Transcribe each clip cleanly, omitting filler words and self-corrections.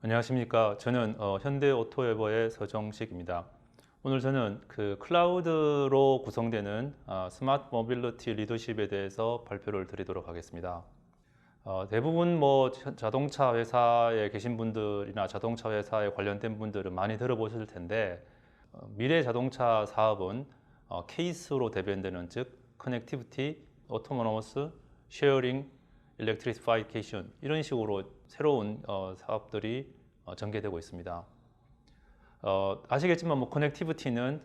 안녕하십니까. 저는 현대오토웨버의 서정식입니다. 오늘 저는 그 클라우드로 구성되는 스마트 모빌리티 리더십에 대해서 발표를 드리도록 하겠습니다. 대부분 자동차 회사에 계신 분들이나 자동차 회사에 관련된 분들은 많이 들어보실 텐데 미래 자동차 사업은 케이스로 대변되는 즉 커넥티비티, 오토노머스, 쉐어링, 일렉트리피케이션 이런 식으로 새로운 사업들이 전개되고 있습니다. 아시겠지만 커넥티비티는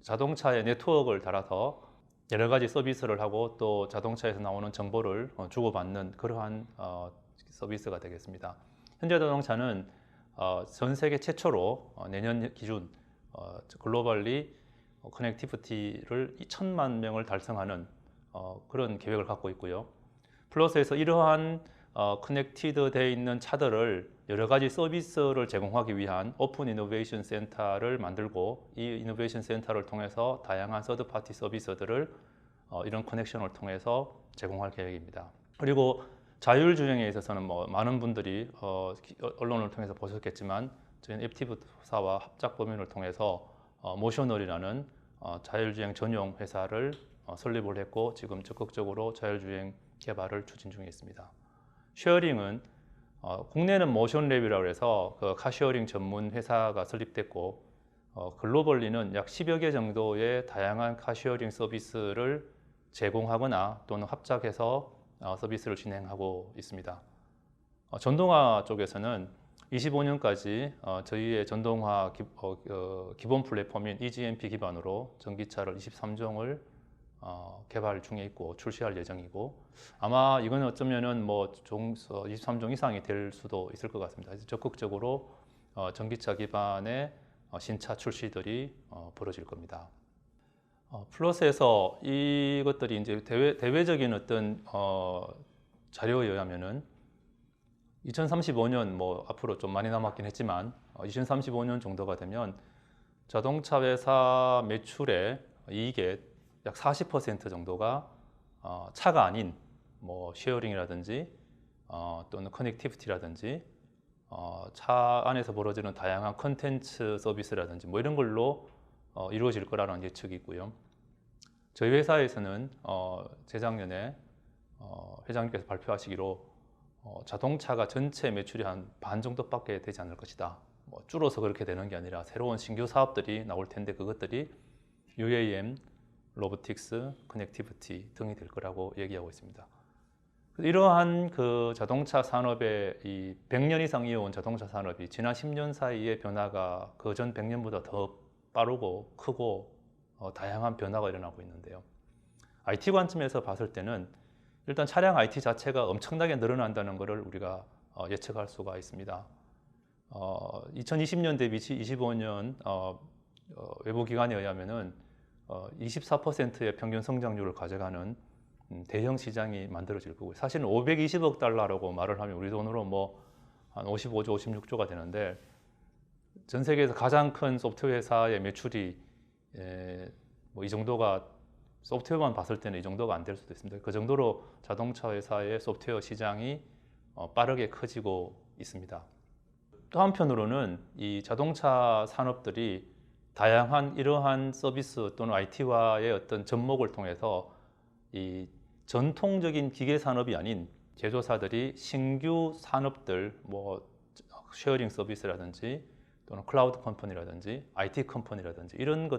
자동차의 네트워크를 달아서 여러 가지 서비스를 하고 또 자동차에서 나오는 정보를 주고받는 그러한 서비스가 되겠습니다. 현대자동차는 전 세계 최초로 내년 기준 글로벌리 커넥티비티를 2천만 명을 달성하는 그런 계획을 갖고 있고요. 플러스에서 이러한 커넥티드 되어 있는 차들을 여러 가지 서비스를 제공하기 위한 오픈 이노베이션 센터를 만들고 이 이노베이션 센터를 통해서 다양한 서드 파티 서비스들을 이런 커넥션을 통해서 제공할 계획입니다. 그리고 자율주행에 있어서는 많은 분들이 언론을 통해서 보셨겠지만 저희는 앱티브사와 합작 범위를 통해서 모셔널이라는 자율주행 전용 회사를 설립을 했고 지금 적극적으로 자율주행 개발을 추진 중에 있습니다. 쉐어링은 국내는 모션랩이라고 해서 그 카쉐어링 전문 회사가 설립됐고 글로벌리는 약 10여 개 정도의 다양한 카쉐어링 서비스를 제공하거나 또는 합작해서 서비스를 진행하고 있습니다. 전동화 쪽에서는 25년까지 저희의 전동화 기본 플랫폼인 eGMP 기반으로 전기차를 23종을 개발 중에 있고 출시할 예정이고 아마 이건 어쩌면은 23종 이상이 될 수도 있을 것 같습니다. 그래서 적극적으로 전기차 기반의 신차 출시들이 벌어질 겁니다. 플러스에서 이것들이 이제 대외적인 어떤 자료에 의하면은 2035년 앞으로 좀 많이 남았긴 했지만 2035년 정도가 되면 자동차 회사 매출의 이익의 약 40% 정도가 차가 아닌 쉐어링이라든지 또는 커넥티비티라든지 차 안에서 벌어지는 다양한 컨텐츠 서비스라든지 이런 걸로 이루어질 거라는 예측이 있고요. 저희 회사에서는 재작년에 회장님께서 발표하시기로 자동차가 전체 매출이 한 반 정도밖에 되지 않을 것이다. 줄어서 그렇게 되는 게 아니라 새로운 신규 사업들이 나올 텐데 그것들이 UAM, 로보틱스, 커넥티비티 등이 될 거라고 얘기하고 있습니다. 이러한 그 자동차 산업의 이 100년 이상 이어온 자동차 산업이 지난 10년 사이의 변화가 그 전 100년보다 더 빠르고 크고 다양한 변화가 일어나고 있는데요. IT 관점에서 봤을 때는 일단 차량 IT 자체가 엄청나게 늘어난다는 것을 우리가 예측할 수가 있습니다. 2020년 대비 25년 외부 기관에 의하면은 24%의 평균 성장률을 가져가는 대형 시장이 만들어질 거고요. 사실은 520억 달러라고 말을 하면 우리 돈으로 한 55조, 56조가 되는데 전 세계에서 가장 큰 소프트웨어 회사의 매출이 이 정도가 소프트웨어만 봤을 때는 이 정도가 안 될 수도 있습니다. 그 정도로 자동차 회사의 소프트웨어 시장이 빠르게 커지고 있습니다. 또 한편으로는 이 자동차 산업들이 다양한 이러한 서비스 또는 IT화의 어떤 접목을 통해서 이 전통적인 기계 산업이 아닌 제조사들이 신규 산업들 쉐어링 서비스라든지 또는 클라우드 컴퍼니라든지 IT 컴퍼니라든지 이런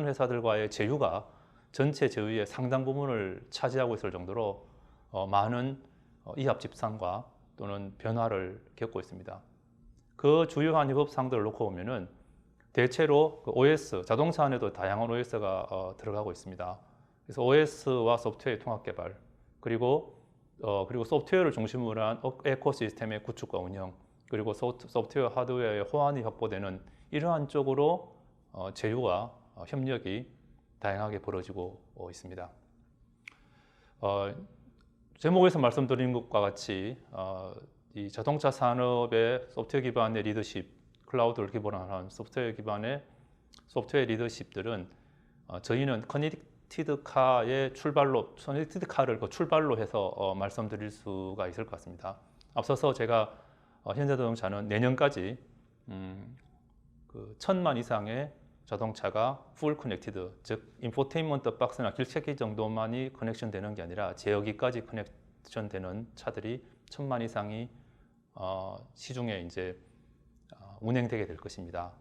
회사들과의 제휴가 전체 제휴의 상당 부분을 차지하고 있을 정도로 많은 이합 집산과 또는 변화를 겪고 있습니다. 그 주요한 협업상들을 놓고 보면은 대체로 그 OS, 자동차 안에도 다양한 OS가 들어가고 있습니다. 그래서 OS와 소프트웨어 통합 개발, 그리고 소프트웨어를 중심으로 한 에코시스템의 구축과 운영, 그리고 소프트웨어 하드웨어의 호환이 확보되는 이러한 쪽으로 제휴와 협력이 다양하게 벌어지고 있습니다. 제목에서 말씀드린 것과 같이 이 자동차 산업의 소프트웨어 기반의 리더십, 클라우드를 기반으로 한 소프트웨어 기반의 소프트웨어 리더십들은 저희는 커넥티드 카를 출발로 해서 말씀드릴 수가 있을 것 같습니다. 앞서서 제가 현대자동차는 내년까지 그 1000만 이상의 자동차가 풀 커넥티드, 즉 인포테인먼트 박스나 길찾기 정도만이 커넥션 되는 게 아니라 제어기까지 커넥션 되는 차들이 1000만 이상이 시중에 이제 운행되게 될 것입니다.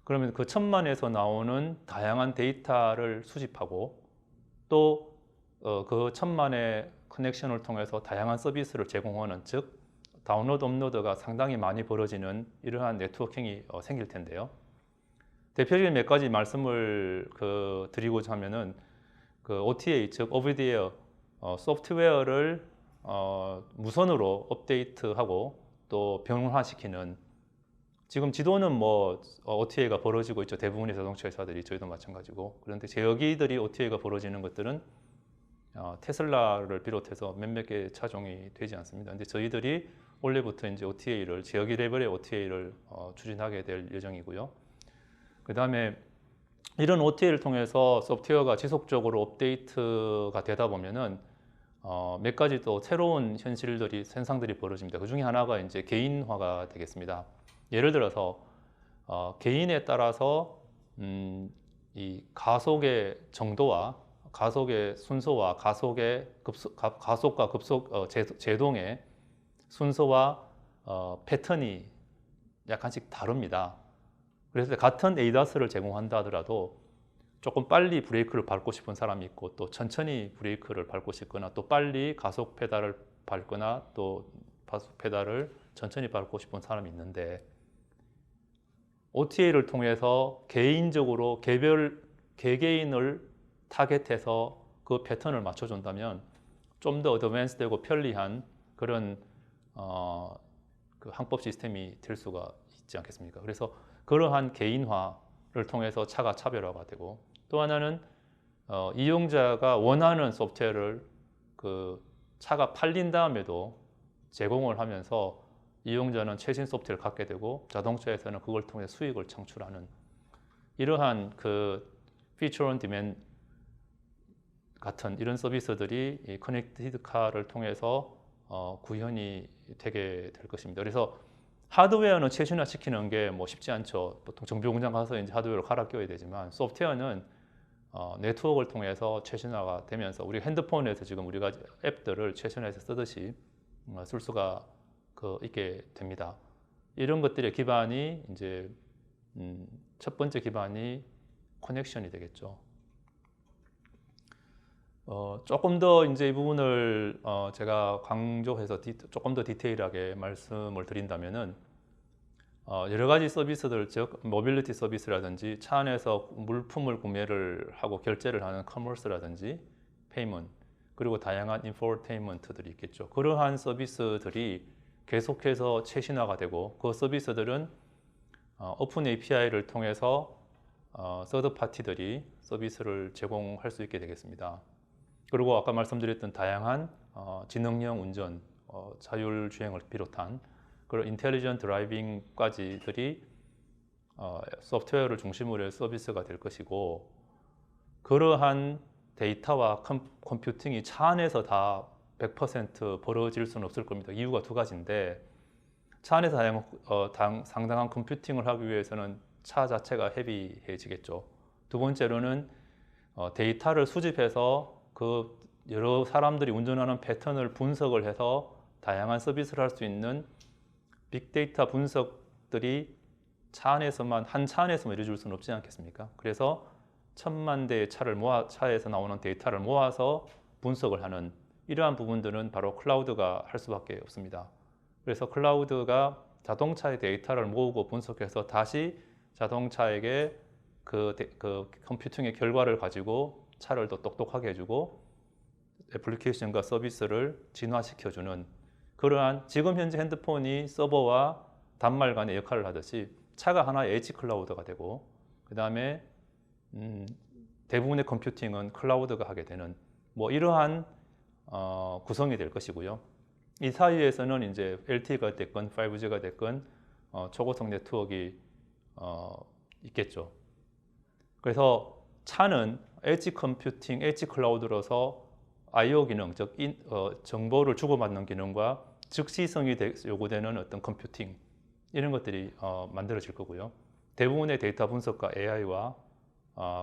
그러면 그 1000만에서 나오는 다양한 데이터를 수집하고 또 그 1000만의 커넥션을 통해서 다양한 서비스를 제공하는, 즉 다운로드 업로드가 상당히 많이 벌어지는 이러한 네트워킹이 생길 텐데요. 대표적인 몇 가지 말씀을 드리고자 하면은 그 OTA, 즉 Over the Air 소프트웨어를 무선으로 업데이트하고 또 병원화시키는, 지금 지도는 뭐 OTA가 벌어지고 있죠. 대부분의 자동차 회사들이, 저희도 마찬가지고. 그런데 제어기들이 OTA가 벌어지는 것들은 테슬라를 비롯해서 몇몇 개 차종이 되지 않습니다. 근데 저희들이 올해부터 이제 OTA를, 제어기 레벨의 OTA를 추진하게 될 예정이고요. 그 다음에 이런 OTA를 통해서 소프트웨어가 지속적으로 업데이트가 되다 보면은 몇 가지 또 새로운 현상들이 벌어집니다. 그 중에 하나가 이제 개인화가 되겠습니다. 예를 들어서 개인에 따라서 이 가속의 정도와 가속의 순서와 가속과 급속 제동의 순서와 패턴이 약간씩 다릅니다. 그래서 같은 ADAS를 제공한다 하더라도 조금 빨리 브레이크를 밟고 싶은 사람이 있고, 또 천천히 브레이크를 밟고 싶거나, 또 빨리 가속 페달을 밟거나, 또 가속 페달을 천천히 밟고 싶은 사람이 있는데, OTA를 통해서 개인적으로 개개인을 타겟해서 그 패턴을 맞춰준다면 좀 더 어드밴스되고 편리한 그런 그 항법 시스템이 될 수가 있지 않겠습니까? 그래서 그러한 개인화를 통해서 차가 차별화가 되고, 또 하나는 이용자가 원하는 소프트웨어를 그 차가 팔린 다음에도 제공을 하면서 이용자는 최신 소프트웨어를 갖게 되고, 자동차에서는 그걸 통해 수익을 창출하는 이러한 그 피처 온 디맨드 같은 이런 서비스들이 이 커넥티드 카를 통해서 구현이 되게 될 것입니다. 그래서 하드웨어는 최신화시키는 게 뭐 쉽지 않죠. 보통 정비 공장 가서 이제 하드웨어를 갈아 껴야 되지만, 소프트웨어는 네트워크를 통해서 최신화가 되면서 우리 핸드폰에서 지금 우리가 앱들을 최신화해서 쓰듯이 쓸 수가 있게 됩니다. 이런 것들의 기반이 이제 첫 번째 기반이 커넥션이 되겠죠. 조금 더 이제 이 부분을 제가 강조해서 조금 더 디테일하게 말씀을 드린다면은 여러 가지 서비스들, 즉 모빌리티 서비스라든지 차 안에서 물품을 구매를 하고 결제를 하는 커머스라든지 페이먼트, 그리고 다양한 인포테인먼트들이 있겠죠. 그러한 서비스들이 계속해서 최신화가 되고, 그 서비스들은 오픈 API를 통해서 서드 파티들이 서비스를 제공할 수 있게 되겠습니다. 그리고 아까 말씀드렸던 다양한 지능형 운전, 자율주행을 비롯한 그런 인텔리전트 드라이빙까지들이 소프트웨어를 중심으로 한 서비스가 될 것이고, 그러한 데이터와 컴퓨팅이 차 안에서 다 100% 벌어질 수는 없을 겁니다. 이유가 두 가지인데, 차 안에서 상당한 컴퓨팅을 하기 위해서는 차 자체가 헤비해지겠죠. 두 번째로는 데이터를 수집해서 그 여러 사람들이 운전하는 패턴을 분석을 해서 다양한 서비스를 할 수 있는 빅데이터 분석들이 한 차 안에서만 이루어질 수는 없지 않겠습니까? 그래서 1000만 대의 차에서 나오는 데이터를 모아서 분석을 하는 이러한 부분들은 바로 클라우드가 할 수밖에 없습니다. 그래서 클라우드가 자동차의 데이터를 모으고 분석해서 다시 자동차에게 그 컴퓨팅의 결과를 가지고 차를 더 똑똑하게 해주고 애플리케이션과 서비스를 진화시켜주는, 그러한 지금 현재 핸드폰이 서버와 단말 간의 역할을 하듯이 차가 하나의 엣지 클라우드가 되고, 그 다음에 대부분의 컴퓨팅은 클라우드가 하게 되는 뭐 이러한 구성이 될 것이고요. 이 사이에서는 이제 LTE가 됐건 5G가 됐건 초고속 네트워크가 있겠죠. 그래서 차는 엣지 컴퓨팅, 엣지 클라우드로서 I/O 기능, 즉 정보를 주고받는 기능과 즉시성이 요구되는 어떤 컴퓨팅 이런 것들이 만들어질 거고요. 대부분의 데이터 분석과 AI와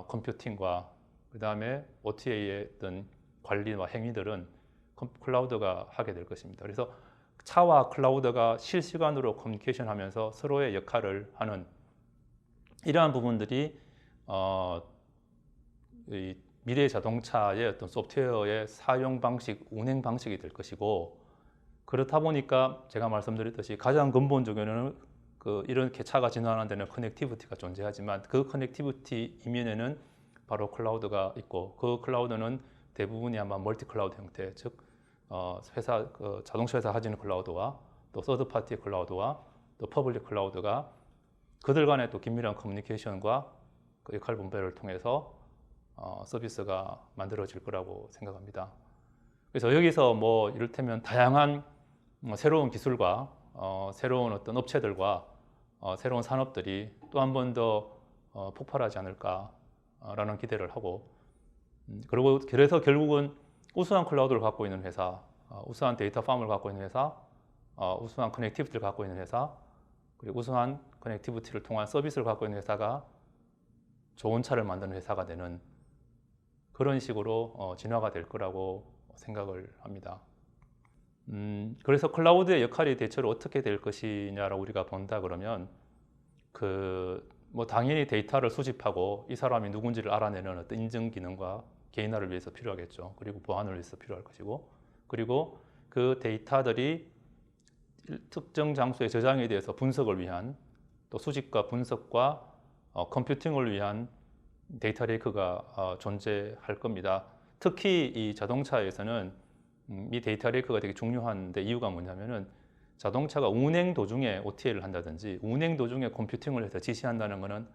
컴퓨팅과 그 다음에 OTA의 어떤 관리와 행위들은 클라우드가 하게 될 것입니다. 그래서 차와 클라우드가 실시간으로 커뮤니케이션 하면서 서로의 역할을 하는 이러한 부분들이 이 미래 자동차의 어떤 소프트웨어의 사용 방식, 운행 방식이 될 것이고, 그렇다 보니까 제가 말씀드렸듯이 가장 근본적으로는 이렇게 차가 진화하는 데는 커넥티비티가 존재하지만 그 커넥티비티 이면에는 바로 클라우드가 있고, 그 클라우드는 대부분이 아마 멀티 클라우드 형태, 즉 회사 자동차 회사 가지는 클라우드와 또 서드 파티 클라우드와 또 퍼블릭 클라우드가 그들 간의 또 긴밀한 커뮤니케이션과 그 역할 분배를 통해서 서비스가 만들어질 거라고 생각합니다. 그래서 여기서 뭐 이를테면 다양한 새로운 기술과 새로운 어떤 업체들과 새로운 산업들이 또 한 번 더 폭발하지 않을까라는 기대를 하고, 그리고 그래서 결국은 우수한 클라우드를 갖고 있는 회사, 우수한 데이터 팜을 갖고 있는 회사, 우수한 커넥티비티를 갖고 있는 회사, 그리고 우수한 커넥티비티를 통한 서비스를 갖고 있는 회사가 좋은 차를 만드는 회사가 되는 그런 식으로 진화가 될 거라고 생각을 합니다. 그래서 클라우드의 역할이 대체로 어떻게 될 것이냐라고 우리가 본다 그러면 뭐 당연히 데이터를 수집하고 이 사람이 누군지를 알아내는 어떤 인증 기능과 개인화를 위해서 필요하겠죠. 그리고 보안을 위해서 필요할 것이고, 그리고 그 데이터들이 특정 장소에 저장에 대해서 분석을 위한 또 수집과 분석과 컴퓨팅을 위한 데이터 레이크가 존재할 겁니다. 특히 이 자동차에서는 이 데이터 레이크가 되게 중요한데 이유가 뭐냐면은 자동차가 운행 도중에 OTA를 한다든지 운행 도중에 컴퓨팅을 해서 지시한다는 것은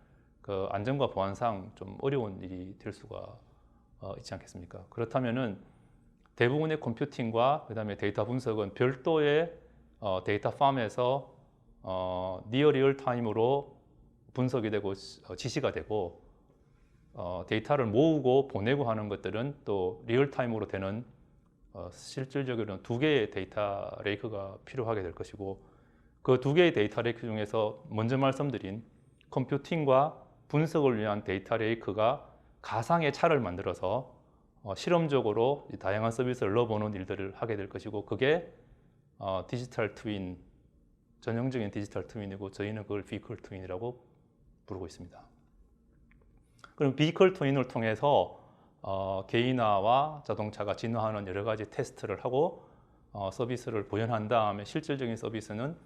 그 안전과 보안상 좀 어려운 일이 될 수가 있지 않겠습니까? 그렇다면은 대부분의 컴퓨팅과 그다음에 데이터 분석은 별도의 데이터 팜에서 니어 리얼 타임으로 분석이 되고 지시가 되고, 데이터를 모으고 보내고 하는 것들은 또 리얼 타임으로 되는 실질적으로는 두 개의 데이터 레이크가 필요하게 될 것이고, 그 두 개의 데이터 레이크 중에서 먼저 말씀드린 컴퓨팅과 분석을 위한 데이터 레이크가 가상의 차를 만들어서 실험적으로 다양한 서비스를 넣어보는 일들을 하게 될 것이고, 그게 디지털 트윈, 전형적인 디지털 트윈이고 저희는 그걸 비클 트윈이라고 부르고 있습니다. 그럼 비클 트윈을 통해서 개인화와 자동차가 진화하는 여러 가지 테스트를 하고 서비스를 보연한 다음에 실질적인 서비스는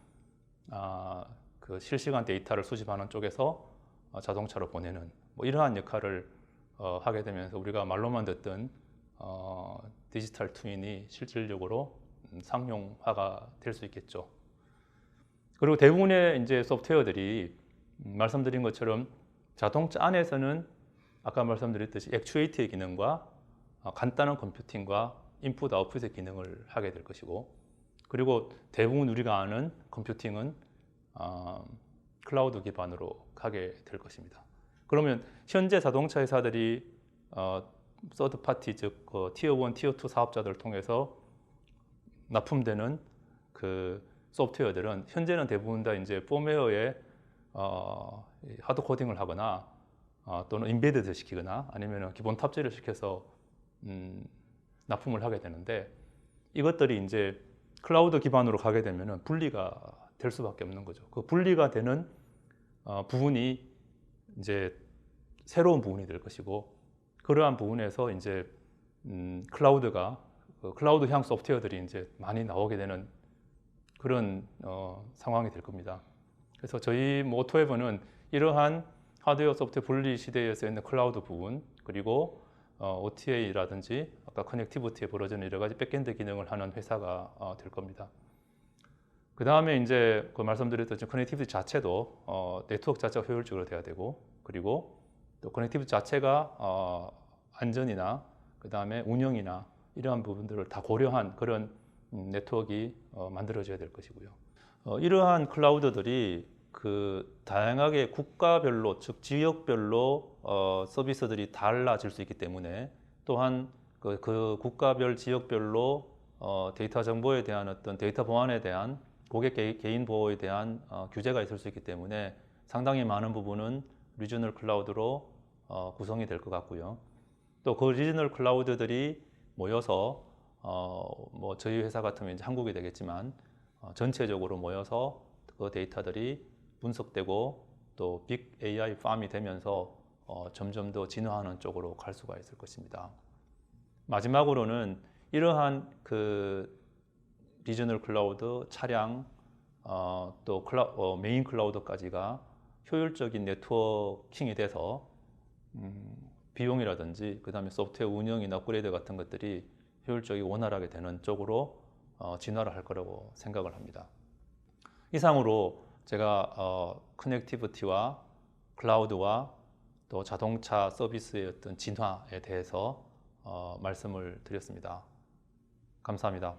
그 실시간 데이터를 수집하는 쪽에서 자동차로 보내는 뭐 이러한 역할을 하게 되면서 우리가 말로만 듣던 디지털 트윈이 실질적으로 상용화가 될 수 있겠죠. 그리고 대부분의 이제 소프트웨어들이 말씀드린 것처럼 자동차 안에서는 아까 말씀드렸듯이 액추에이트의 기능과 간단한 컴퓨팅과 인풋 아웃풋의 기능을 하게 될 것이고, 그리고 대부분 우리가 아는 컴퓨팅은 클라우드 기반으로 하게 될 것입니다. 그러면 현재 자동차 회사들이 서드 파티 즉 티어 1, 티어 2 사업자들을 통해서 납품되는 그 소프트웨어들은 현재는 대부분 다 이제 펌웨어에 하드 코딩을 하거나 또는 인베디드 시키거나 아니면 기본 탑재를 시켜서 납품을 하게 되는데, 이것들이 이제 클라우드 기반으로 가게 되면 분리가 될 수밖에 없는 거죠. 그 분리가 되는 부분이 이제 새로운 부분이 될 것이고, 그러한 부분에서 이제 클라우드형 소프트웨어들이 이제 많이 나오게 되는 그런 상황이 될 겁니다. 그래서 저희 오토웨버는 이러한 하드웨어 소프트웨어 분리 시대에 쓰이는 클라우드 부분, 그리고 OTA라든지 아까 커넥티비티에 벌어지는 여러 가지 백엔드 기능을 하는 회사가 될 겁니다. 그 다음에 이제 말씀드렸듯이 커넥티비티 자체도 네트워크 자체가 효율적으로 돼야 되고, 그리고 또 커넥티비티 자체가 안전이나 그 다음에 운영이나 이러한 부분들을 다 고려한 그런 네트워크가 만들어져야 될 것이고요. 이러한 클라우드들이 그 다양하게 국가별로 즉 지역별로 서비스들이 달라질 수 있기 때문에, 또한 그 국가별 지역별로 데이터 정보에 대한 어떤 데이터 보안에 대한 고객 개인 보호에 대한 규제가 있을 수 있기 때문에 상당히 많은 부분은 리저널 클라우드로 구성이 될 것 같고요. 또 그 리저널 클라우드들이 모여서 뭐 저희 회사 같으면 이제 한국이 되겠지만 전체적으로 모여서 그 데이터들이 분석되고 또 빅 AI 팜이 되면서 점점 더 진화하는 쪽으로 갈 수가 있을 것입니다. 마지막으로는 이러한 그 리저널 클라우드, 차량, 또 메인 클라우드까지가 효율적인 네트워킹이 돼서 비용이라든지 그 다음에 소프트웨어 운영이나 업그레이드 같은 것들이 효율적이고 원활하게 되는 쪽으로 진화를 할 거라고 생각을 합니다. 이상으로 제가 커넥티비티와 클라우드와 또 자동차 서비스의 어떤 진화에 대해서 말씀을 드렸습니다. 감사합니다.